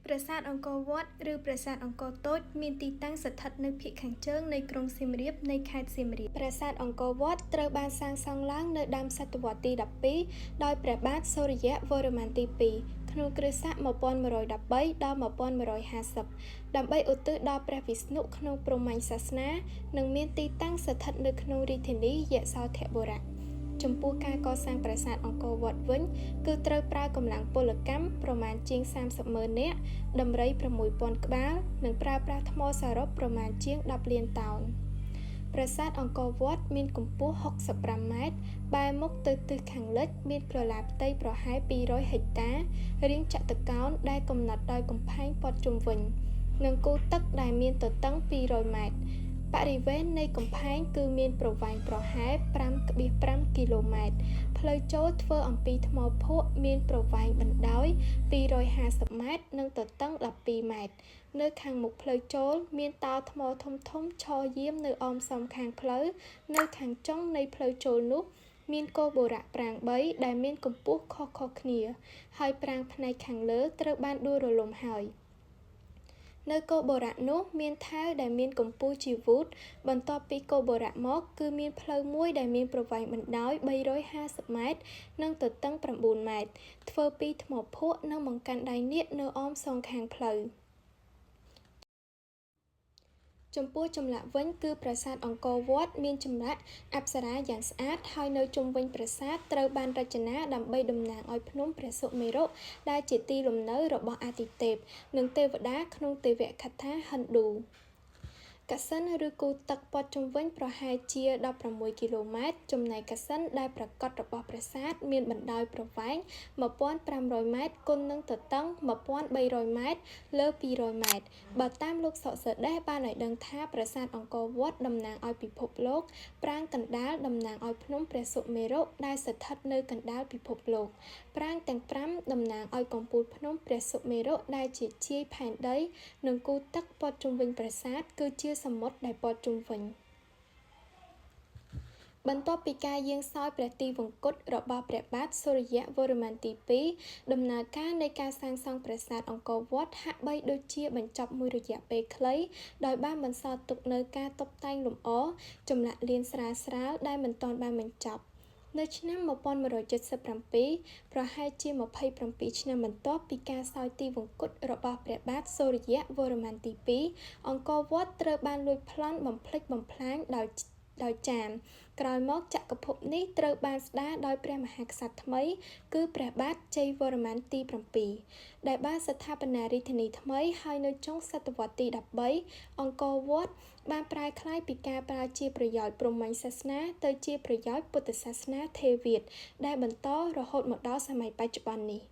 ប្រាសាទអង្គរវត្តឬប្រាសាទអង្គរតូចមានទីតាំងស្ថិតនៅភាគខាងជើងនៃក្រុងសៀមរាបនៃខេត្តសៀមរាបប្រាសាទអង្គរវត្តត្រូវបានសាងសង់ឡើងនៅដើមសតវត្សទី12ដោយព្រះបាទសូរ្យវរ្ម័នទី2ក្នុងគ្រិស្តសក1113ដល់1150ដើម្បីឧទ្ទិសដល់ព្រះវិស្ណុក្នុងព្រហ្មញ្ញសាសនានិងមានទីតាំងស្ថិតនៅក្នុងរាជធានីយសោធបុរៈចំពោះការកសាងប្រាសាទអង្គរវត្តវិញគឺត្រូវប្រើកម្លាំងពលកម្មប្រមាណជាង30,000 នាក់ដំរី 6,000 ក្បាលនិងប្រើប្រាស់ថ្មសរុបប្រមាណជាង10លានតោនប្រាសាទអង្គរវត្តមានកម្ពស់65ម៉ែត្របែរមុខទៅទិសខាងលិចមានក្រឡាផ្ទៃប្រហែល200ហិកតារាងចតុកោណដែលកំណត់ដោយកំផែងព័ទ្ធជុំវិញនិងគូទឹកដែលមានទទឹង200ម៉ែត្របរិវេណនៃកំផែងគឺមានប្រវែងប្រហែល 5.5 គីឡូម៉ែត្រផ្លូវចូលធ្វើអំពីថ្មភក់មានប្រវែងបណ្ដោយ250ម៉ែត្រនិងទទឹង12ម៉ែត្រនៅខាងមុខផ្លូវចូលមានតោថ្មធំឈរយាមនៅអមសងខាងផ្លូវនៅខាងចុងនៃផ្លូវចូលនោះមានគោបុរៈប្រាង្គ3ដែលមានកម្ពស់ខុសៗគ្នាហើយប្រាង្គផ្នែកខាងលើត្រូវបានដួលរលំហើយនៅគោបុរៈនោះមានថែវដែលមានកម្ពស់ជាវូតបន្ទាប់ពីគោបុរៈមកគឺមានផ្លូវមួយដែលមានប្រវែងបណ្ដោយ350ម៉ែត្រនិងទទឹង9ម៉ែត្រធ្វើពីថ្មភក់និងបង្កាន់ដៃនាគនៅអមសងខាងផ្លូវចំពោះចម្លាក់វិញគឺប្រាសាទអង្គរវត្តមានចម្លាក់អប្សរាយ៉ាងស្អាតហើយនៅជុំវិញប្រាសាទត្រូវបានរចនាដើម្បីតំណាងឲ្យភ្នំព្រះសុមេរុដែលជាទីលំនៅរបស់អាទិទេពនិងទេវតាក្នុងទេវកថាហិណ្ឌូកសិណឬគូទឹកព័ទ្ធជុំវិញប្រហែលជា16គីឡូម៉ែត្រចំណែកកសិណដែលប្រកបរបស់ប្រាសាទមានបណ្ដោយប្រវែង1500ម៉ែត្រគុណនឹងទទឹង1300ម៉ែត្រលើ200ម៉ែត្របើតាមលោកសុកសដេះបានឲ្យដឹងថាប្រាសាទអង្គរវត្តតំណាងឲ្យពិភពលោកប្រាង្គកណ្ដាលតំណាងឲ្យភ្នំព្រះសុមេរុដែលស្ថិតនៅកណ្ដាលពិភពលោកប្រាង្គទាំង5តំណាងឲ្យកំពូលភ្នំព្រះសុមេរុដែលជាជាយផែនដីនិងគូទឹកព័ទ្ធជុំវិញប្រាសាទគឺជាសមុទ្រដែលព័ទ្ធជុំវិញបន្ទាប់ពីការយាងសោយព្រះទីវង្គតរបស់ព្រះបាទសូរ្យវរ្ម័នទី2ដំណើរការនៃការសាងសង់ប្រាសាទអង្គរវត្តហាក់បីដូចជាបញ្ចប់មួយរយៈពេលខ្លីដោយបានបន្សល់ទុកនៅការតុបតែងលម្អចម្លាក់លៀនស្រាលៗដែលមិនទាន់បានបញ្ចប់នៅឆ្នាំ1177ប្រហែលជា27ឆ្នាំបន្ទាប់ពីការសោយទីវង្គតរបស់ព្រះបាទសូរ្យវរ្ម័នទី2អង្គរវត្តត្រូវបានលួចប្លន់បំផ្លិចបំផ្លាញដោយចាមក្រោយមកចក្រភពនេះត្រូវបានស្ដារដោយព្រះមហាក្សត្រថ្មីគឺព្រះបាទជ័យវរ្ម័នទី7ដែលបានស្ថាបនារាជធានីថ្មីហើយនៅចុងសតវត្សទី13អង្គរវត្តបានប្រែក្លាយពីការប្រើជាប្រយោជន៍ព្រហ្មញ្ញសាសនាទៅជាប្រយោជន៍ពុទ្ធសាសនាថេរវាទដែលបន្តរហូតមកដល់សម័យបច្ចុប្បន្ននេះ